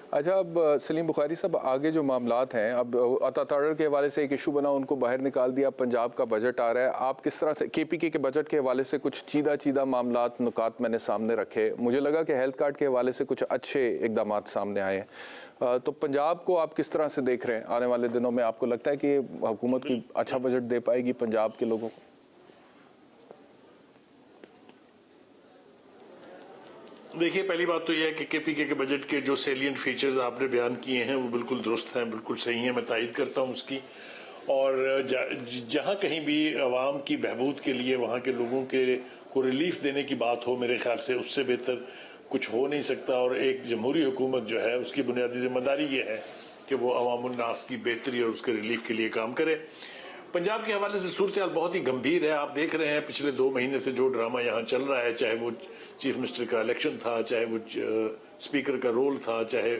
[SPEAKER 1] अच्छा, अब सलीम बुखारी साहब, आगे जो मामलात हैं, अब अताताड़ के हवाले से एक इशू बना, उनको बाहर निकाल दिया, पंजाब का बजट आ रहा है, आप किस तरह से केपीके के बजट के हवाले से कुछ चीदा मामलात नुकात मैंने सामने रखे, मुझे लगा कि हेल्थ कार्ड के हवाले से कुछ अच्छे इकदाम सामने आए हैं। तो पंजाब को आप किस तरह से देख रहे हैं आने वाले दिनों में? आपको लगता है कि हुकूमत कोई अच्छा बजट दे पाएगी पंजाब के लोगों को?
[SPEAKER 7] देखिए, पहली बात तो यह है कि केपीके के बजट के जो सेलिएंट फीचर्स आपने बयान किए हैं वो बिल्कुल दुरुस्त हैं, बिल्कुल सही हैं, मैं तायद करता हूं उसकी। और जहां कहीं भी आवाम की बहबूद के लिए वहां के लोगों को रिलीफ देने की बात हो, मेरे ख्याल से उससे बेहतर कुछ हो नहीं सकता। और एक जमहूरी हुकूमत जो है उसकी बुनियादी जिम्मेदारी ये है कि वो अवामुन नास की बेहतरी और उसके रिलीफ के लिए काम करे। पंजाब के हवाले से सूरत हाल बहुत ही गंभीर है। आप देख रहे हैं पिछले 2 महीने से जो ड्रामा यहाँ चल रहा है, चाहे वो चीफ मिनिस्टर का इलेक्शन था, चाहे वो स्पीकर का रोल था, चाहे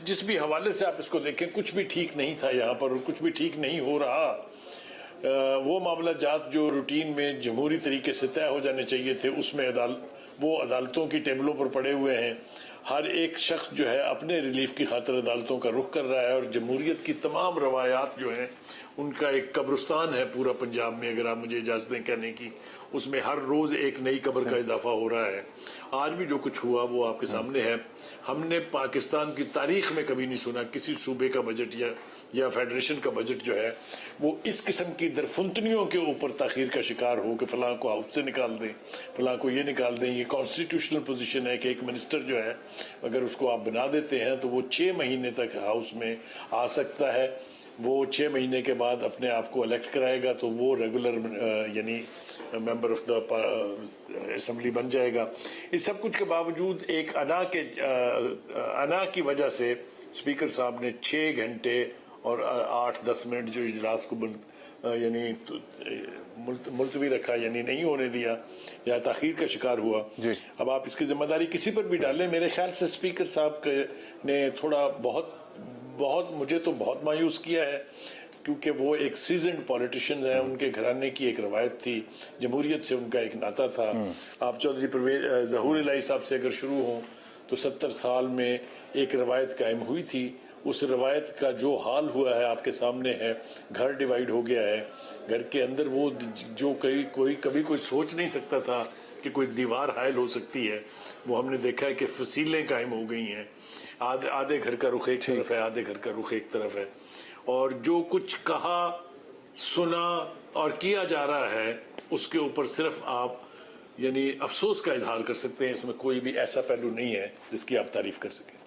[SPEAKER 7] जिस भी हवाले से आप इसको देखें, कुछ भी ठीक नहीं था यहाँ पर और कुछ भी ठीक नहीं हो रहा। वो मामला जात जो रूटीन में जमहूरी तरीके से तय हो जाने चाहिए थे, उसमें वो अदालतों की टेबलों पर पड़े हुए हैं। हर एक शख्स जो है अपने रिलीफ की खातिर अदालतों का रुख कर रहा है और जमहूरियत की तमाम रवायात जो हैं उनका एक कब्रिस्तान है पूरा पंजाब में, अगर आप मुझे इजाज़त दें कहने की। उसमें हर रोज़ एक नई कब्र का इजाफा हो रहा है। आज भी जो कुछ हुआ वो आपके सामने है। हमने पाकिस्तान की तारीख में कभी नहीं सुना किसी सूबे का बजट या फेडरेशन का बजट जो है वो इस किस्म की दरफुंतनियों के ऊपर ताखीर का शिकार हो कि फलां को हाउस से निकाल दें, फलां को ये निकाल दें। ये कॉन्स्टिट्यूशनल पोजीशन है कि एक मिनिस्टर जो है अगर उसको आप बना देते हैं तो वो 6 महीने तक हाउस में आ सकता है। वो 6 महीने के बाद अपने आप को इलेक्ट कराएगा तो वो रेगुलर यानी मेंबर ऑफ द असेंबली बन जाएगा। इस सब कुछ के बावजूद एक अना की वजह से स्पीकर साहब ने 6 घंटे और 8-10 मिनट जो इजलास को यानी मुलतवी रखा, यानी नहीं होने दिया या ताखीर का शिकार हुआ। अब आप इसकी जिम्मेदारी किसी पर भी डालें, मेरे ख्याल से स्पीकर साहब ने थोड़ा बहुत मुझे तो बहुत मायूस किया है, क्योंकि वो एक सीजन्ड पॉलिटिशियन है। उनके घराने की एक रवायत थी, जमहूरियत से उनका एक नाता था। आप चौधरी परवेज ज़हूर इलाही साहब से अगर शुरू हों तो 70 साल में एक रवायत कायम हुई थी। उस रवायत का जो हाल हुआ है आपके सामने है। घर डिवाइड हो गया है, घर के अंदर वो जो कभी कोई सोच नहीं सकता था कि कोई दीवार हायल हो सकती है, वो हमने देखा है कि फसीलें कायम हो गई हैं। आधे घर का रुख एक तरफ है, आधे घर का रुख एक तरफ है। और जो कुछ कहा, सुना और किया जा रहा है उसके ऊपर सिर्फ आप यानी अफसोस का इजहार कर सकते हैं। इसमें कोई भी ऐसा पहलू नहीं है जिसकी आप तारीफ कर सकें।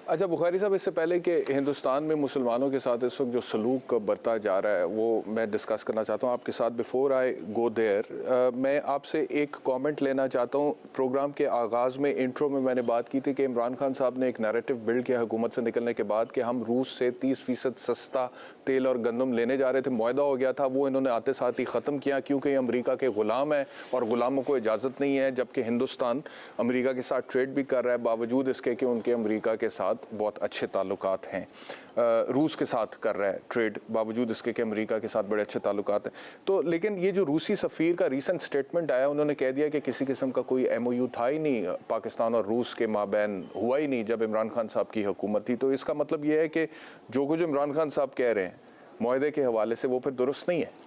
[SPEAKER 1] अच्छा बुखारी साहब, इससे पहले कि हिंदुस्तान में मुसलमानों के साथ इस वक्त जो सलूक बरता जा रहा है वो मैं डिस्कस करना चाहता हूँ आपके साथ। बिफोर आई गो देयर, मैं आपसे एक कमेंट लेना चाहता हूँ। प्रोग्राम के आगाज़ में इंट्रो में मैंने बात की थी कि इमरान खान साहब ने एक नैरेटिव बिल्ड किया हुकूमत से निकलने के बाद कि हम रूस से 30% सस्ता तेल और गंदम लेने जा रहे थे, मुआहदा हो गया था, वो इन्होंने आते साथ ही ख़त्म किया क्योंकि अमेरिका के ग़ुलाम है और ग़ुलामों को इजाज़त नहीं है। जबकि हिंदुस्तान अमेरिका के साथ ट्रेड भी कर रहा है, बावजूद इसके कि उनके अमेरिका के साथ बहुत अच्छे ताल्लुकात हैं। रूस के साथ कर रहा है ट्रेड, बावजूद इसके कि अमेरिका के साथ बड़े अच्छे ताल्लुकात हैं। तो लेकिन ये जो रूसी सफ़ीर का रीसेंट स्टेटमेंट आया, उन्होंने कह दिया कि किसी किस्म का कोई MOU था ही नहीं पाकिस्तान और रूस के माबैन, हुआ ही नहीं जब इमरान खान साहब की हुकूमत थी। तो इसका मतलब ये है कि जो कुछ इमरान खान साहब कह रहे हैं मुआहदे के हवाले से वो फिर दुरुस्त नहीं है।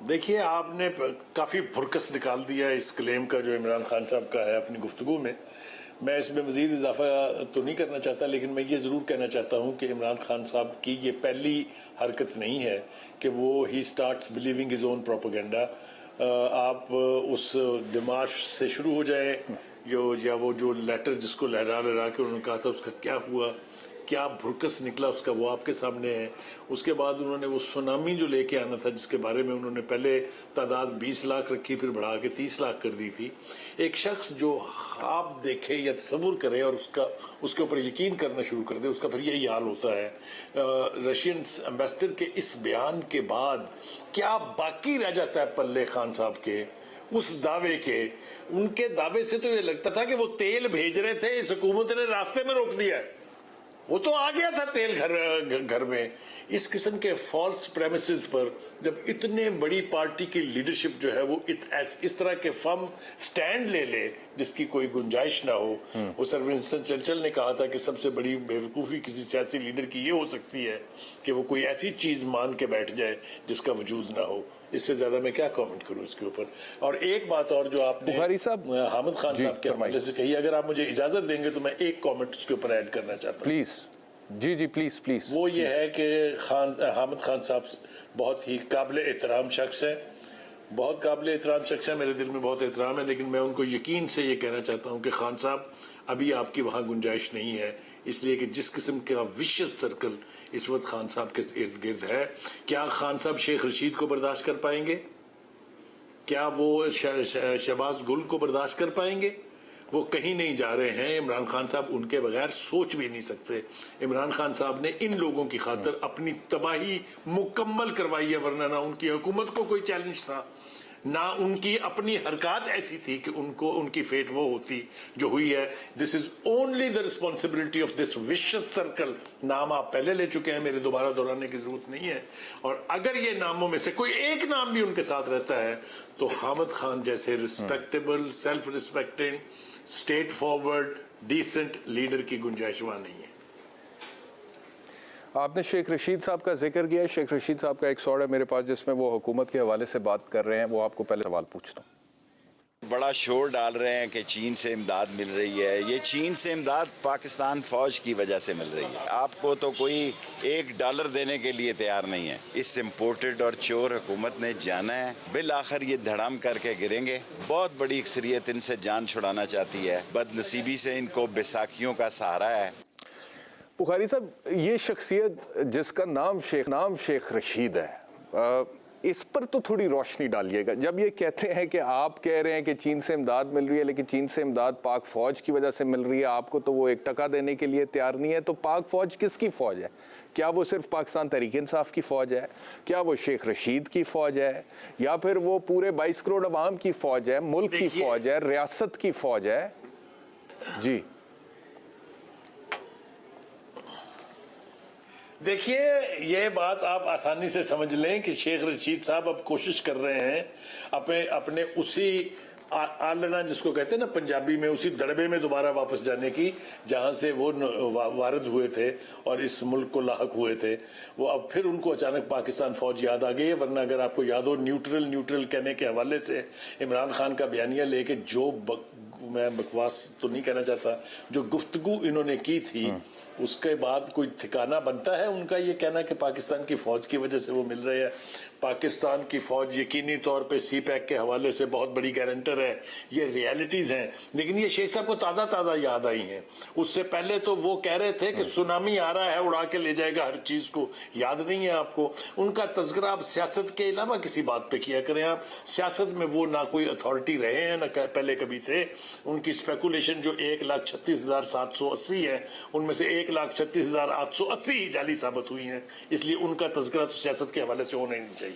[SPEAKER 7] देखिए, आपने काफ़ी भुरकस निकाल दिया इस क्लेम का जो इमरान खान साहब का है अपनी गुफ्तगू में। मैं इसमें मज़ीद इजाफा तो नहीं करना चाहता, लेकिन मैं ये ज़रूर कहना चाहता हूँ कि इमरान खान साहब की ये पहली हरकत नहीं है कि वो he starts believing his own propaganda. आप उस दिमाग से शुरू हो जाए या वो जो लेटर जिसको लहरा लहरा के उन्होंने कहा था उसका क्या हुआ, क्या भुरकस निकला उसका, वो आपके सामने है। उसके बाद उन्होंने वो सुनामी जो लेके आना था, जिसके बारे में उन्होंने पहले तादाद 20 लाख रखी, फिर बढ़ा के 30 लाख कर दी थी। एक शख्स जो ख्वाब देखे या तसव्वुर करे और उसके ऊपर यकीन करना शुरू कर दे, उसका फिर यही हाल होता है। रशियन एम्बेसडर के इस बयान के बाद क्या बाकी रह जाता है पल्ले खान साहब के उस दावे के? उनके दावे से तो ये लगता था कि वो तेल भेज रहे थे, इस हुकूमत ने रास्ते में रोक दिया है, वो तो आ गया था तेल घर में। इस किस्म के फॉल्स प्रेमिसेस पर जब इतने बड़ी पार्टी की लीडरशिप जो है वो इस तरह के फर्म स्टैंड ले जिसकी कोई गुंजाइश ना हो। वो सर विंस्टन चर्चिल ने कहा था कि सबसे बड़ी बेवकूफ़ी किसी सियासी लीडर की ये हो सकती है कि वो कोई ऐसी चीज़ मान के बैठ जाए जिसका वजूद ना हो। इससे ज्यादा मैं क्या कमेंट करूं इसके ऊपर। और एक बात और जो आपने हामिद खान साहब के हवाले से कही, अगर आप मुझे इजाजत देंगे तो मैं एक कमेंट उसके ऊपर ऐड करना चाहता हूं।
[SPEAKER 1] प्लीज जी प्लीज। वो
[SPEAKER 7] ये है कि हामिद खान साहब बहुत ही काबिल एहतराम शख्स है, बहुत काबिल एहतराम शख्स है, मेरे दिल में बहुत एहतराम है। लेकिन मैं उनको यकीन से ये कहना चाहता हूँ कि खान साहब अभी आपकी वहाँ गुंजाइश नहीं है, इसलिए कि जिस किस्म का विशियस सर्कल इस वक्त खान साहब के इर्द गिर्द है, क्या खान साहब शेख रशीद को बर्दाश्त कर पाएंगे? क्या वो शहबाज गुल को बर्दाश्त कर पाएंगे? वो कहीं नहीं जा रहे हैं। इमरान खान साहब उनके बगैर सोच भी नहीं सकते। इमरान खान साहब ने इन लोगों की खातिर अपनी तबाही मुकम्मल करवाई है, वरना ना उनकी हुकूमत को कोई चैलेंज था, ना उनकी अपनी हरकत ऐसी थी कि उनको उनकी फेट वो होती जो हुई है। This is only the responsibility of this vicious circle. नाम आप पहले ले चुके हैं, मेरे दोबारा दोहराने की जरूरत नहीं है। और अगर ये नामों में से कोई एक नाम भी उनके साथ रहता है तो हामिद खान जैसे respectable, self respecting, straightforward, decent leader की गुंजाइश वहां नहीं है।
[SPEAKER 1] आपने शेख रशीद साहब का जिक्र किया। शेख रशीद साहब का एक सवाल है मेरे पास जिसमें वो हुकूमत के हवाले से बात कर रहे हैं, वो आपको पहले सवाल पूछता हूँ।
[SPEAKER 8] बड़ा शोर डाल रहे हैं कि चीन से इमदाद मिल रही है। ये चीन से इमदाद पाकिस्तान फौज की वजह से मिल रही है। आपको तो कोई $1 देने के लिए तैयार नहीं है। इस इम्पोर्टेड और चोर हुकूमत ने जाना है, बिल आखिर ये धड़ाम करके गिरेंगे। बहुत बड़ी अक्सरियत इनसे जान छुड़ाना चाहती है, बदनसीबी से इनको बैसाखियों का सहारा है।
[SPEAKER 1] बुखारी साहब, ये शख्सियत जिसका नाम शेख रशीद है, इस पर तो थोड़ी रोशनी डालिएगा। जब ये कहते हैं कि आप कह रहे हैं कि चीन से इमदाद मिल रही है, लेकिन चीन से इमदाद पाक फौज की वजह से मिल रही है, आपको तो वो 1 टका देने के लिए तैयार नहीं है। तो पाक फौज किसकी फौज है? क्या वो सिर्फ पाकिस्तान तहरीक इंसाफ की फौज है? क्या वो शेख रशीद की फौज है? या फिर वो पूरे 22 करोड़ अवाम की फौज है, मुल्क की फौज है, रियासत की फौज है? जी
[SPEAKER 7] देखिए, ये बात आप आसानी से समझ लें कि शेख रशीद साहब अब कोशिश कर रहे हैं अपने उसी आलना, जिसको कहते हैं ना पंजाबी में, उसी दड़बे में दोबारा वापस जाने की, जहां से वो वारद हुए थे और इस मुल्क को लाहक हुए थे। वो अब फिर उनको अचानक पाकिस्तान फौज याद आ गई है। वरना अगर आपको याद हो, न्यूट्रल कहने के हवाले से इमरान खान का बयानिया लेके जो मैं बकवास तो नहीं कहना चाहता, जो गुफ्तगू इन्होंने की थी, उसके बाद कोई ठिकाना बनता है उनका ये कहना कि पाकिस्तान की फौज की वजह से वो मिल रहे हैं। पाकिस्तान की फौज यकीनी तौर पे सी पैक के हवाले से बहुत बड़ी गारंटर है, ये रियलिटीज हैं। लेकिन ये शेख साहब को ताज़ा ताज़ा याद आई हैं। उससे पहले तो वो कह रहे थे कि सुनामी आ रहा है, उड़ा के ले जाएगा हर चीज़ को। याद नहीं है आपको? उनका तस्करा आप सियासत के अलावा किसी बात पे किया करें। आप सियासत में वो ना कोई अथॉरिटी रहे हैं ना पहले कभी थे। उनकी स्पेकुलेशन जो 1,36,780 है, उनमें से 1,36,880 ही जाली साबित हुई हैं। इसलिए उनका तस्करा तो सियासत के हवाले से होना ही नहीं चाहिए।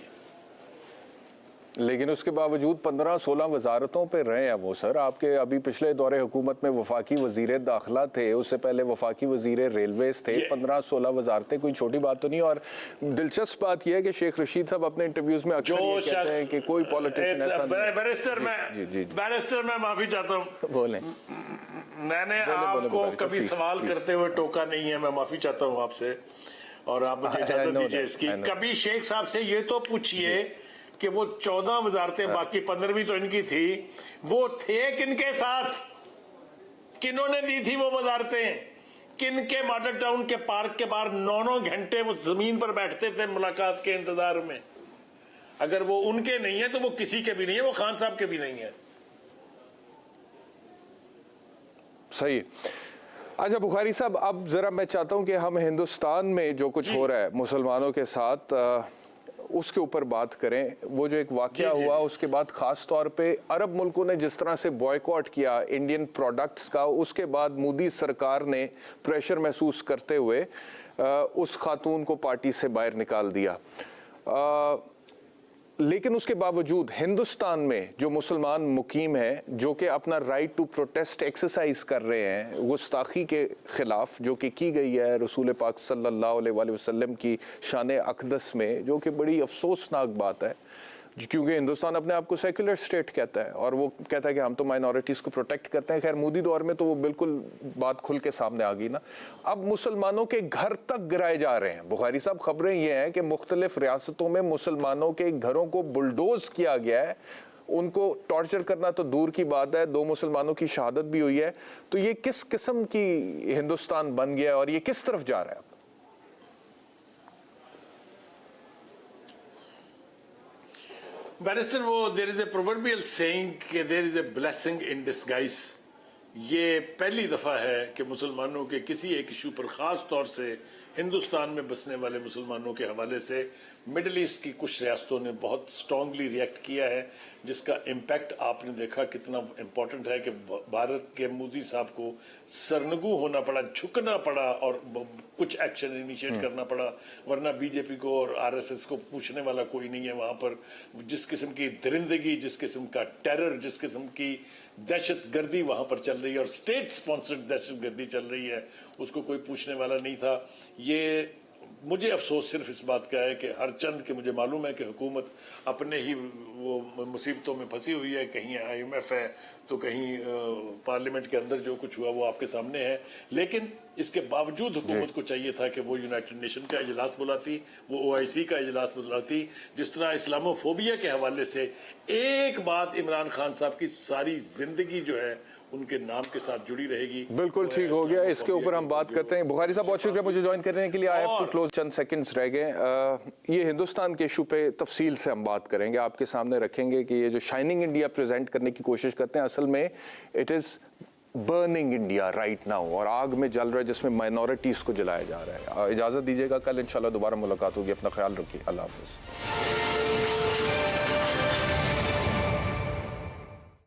[SPEAKER 1] लेकिन उसके बावजूद 15-16 वजारतों पे रहे हैं वो सर। आपके अभी पिछले दौरे हुकूमत में वफाकी वजीर दाखिला थे, उससे पहले वफाकी वजीर रेलवेज थे। 15-16 वजारतें कोई छोटी बात तो नहीं। और दिलचस्प बात यह है कि शेख रशीद साहब अपने इंटरव्यूज में अक्सर ये कहते हैं कि कोई पॉलिटिशियन ऐसा नहीं।
[SPEAKER 7] बैरिस्टर मैं माफी चाहता हूँ,
[SPEAKER 1] बोलें।
[SPEAKER 7] मैंने आपको कभी सवाल करते हुए टोका नहीं है, मैं माफी चाहता हूँ आपसे और आप मुझे इजाजत दीजिए इसकी। कभी शेख साहब से ये तो पूछिए कि वो 14 वजारतें, बाकी 15वीं तो इनकी थी, वो थे किनके साथ, किन्होंने दी थी वो वजारतें, किनके मॉडल टाउन के पार्क के बाहर 9-9 घंटे वो जमीन पर बैठते थे मुलाकात के इंतजार में। अगर वो उनके नहीं है तो वो किसी के भी नहीं है, वो खान साहब के भी नहीं है।
[SPEAKER 1] सही। अच्छा बुखारी साहब, अब जरा मैं चाहता हूं कि हम हिंदुस्तान में जो कुछ हो रहा है मुसलमानों के साथ उसके ऊपर बात करें। वो जो एक वाकया हुआ उसके बाद खास तौर पे अरब मुल्कों ने जिस तरह से बॉयकॉट किया इंडियन प्रोडक्ट्स का, उसके बाद मोदी सरकार ने प्रेशर महसूस करते हुए उस खातून को पार्टी से बाहर निकाल दिया। लेकिन उसके बावजूद हिंदुस्तान में जो मुसलमान मुकीम हैं, जो कि अपना राइट टू प्रोटेस्ट एक्सरसाइज कर रहे हैं गुस्ताखी के खिलाफ जो कि की गई है रसूल पाक सल्लल्लाहु अलैहि वसल्लम की शान अक़दस में, जो कि बड़ी अफसोसनाक बात है क्योंकि हिंदुस्तान अपने आप को सेक्युलर स्टेट कहता है और वो कहता है कि हम तो माइनॉरिटीज़ को प्रोटेक्ट करते हैं। खैर मोदी दौर में तो वो बिल्कुल बात खुल के सामने आ गई ना। अब मुसलमानों के घर तक गिराए जा रहे हैं बुखारी साहब। खबरें ये हैं कि मुख्तलिफ रियासतों में मुसलमानों के घरों को बुलडोज किया गया है, उनको टॉर्चर करना तो दूर की बात है, 2 मुसलमानों की शहादत भी हुई है। तो ये किस किस्म की हिंदुस्तान बन गया है और ये किस तरफ जा रहा है?
[SPEAKER 7] बैरिस्टर, वो there is a proverbial saying कि there is a blessing in disguise. ये पहली दफा है कि मुसलमानों के किसी एक इशू पर, खास तौर से हिंदुस्तान में बसने वाले मुसलमानों के हवाले से मिडिल ईस्ट की कुछ रियासतों ने बहुत स्ट्रांगली रिएक्ट किया है, जिसका इम्पैक्ट आपने देखा कितना इम्पोर्टेंट है कि भारत के मोदी साहब को सरनगू होना पड़ा, झुकना पड़ा और कुछ एक्शन इनिशिएट करना पड़ा। वरना बीजेपी को और आरएसएस को पूछने वाला कोई नहीं है वहां पर। जिस किस्म की दरिंदगी, जिस किस्म का टेरर, जिस किस्म की दहशत गर्दी वहां पर चल रही है और स्टेट स्पॉन्सर्ड दहशत गर्दी चल रही है, उसको कोई पूछने वाला नहीं था। ये मुझे अफसोस सिर्फ इस बात का है कि हर चंद के मुझे मालूम है कि हुकूमत अपने ही वो मुसीबतों में फंसी हुई है, कहीं IMF है तो कहीं पार्लियामेंट के अंदर जो कुछ हुआ वो आपके सामने है। लेकिन इसके बावजूद हुकूमत को चाहिए था कि वो यूनाइटेड नेशन का इजलास बुलाती, वो OIC का इजलास बुलाती। जिस तरह इस्लामोफोबिया के हवाले से एक बात इमरान खान साहब की सारी जिंदगी जो है उनके नाम के साथ जुड़ी रहेगी।
[SPEAKER 1] बिल्कुल ठीक हो गया, इसके ऊपर हम बात करते हैं। बुखारी साहब बहुत शुक्रिया मुझे ज्वाइन करने के लिए। आई हैव टू क्लोज, चंद सेकंड्स रह गए। ये हिंदुस्तान के इशू पे तफसील से हम बात करेंगे, आपके सामने रखेंगे कि ये जो शाइनिंग इंडिया प्रेजेंट करने की कोशिश करते हैं, असल में it is burning India right now, और आग में जल रहा है जिसमें माइनॉरिटीज़ को जलाया जा रहा है। इजाज़त दीजिएगा, कल इंशाल्लाह दोबारा मुलाकात होगी। अपना ख्याल रखिए, अल्लाह हाफ़िज़।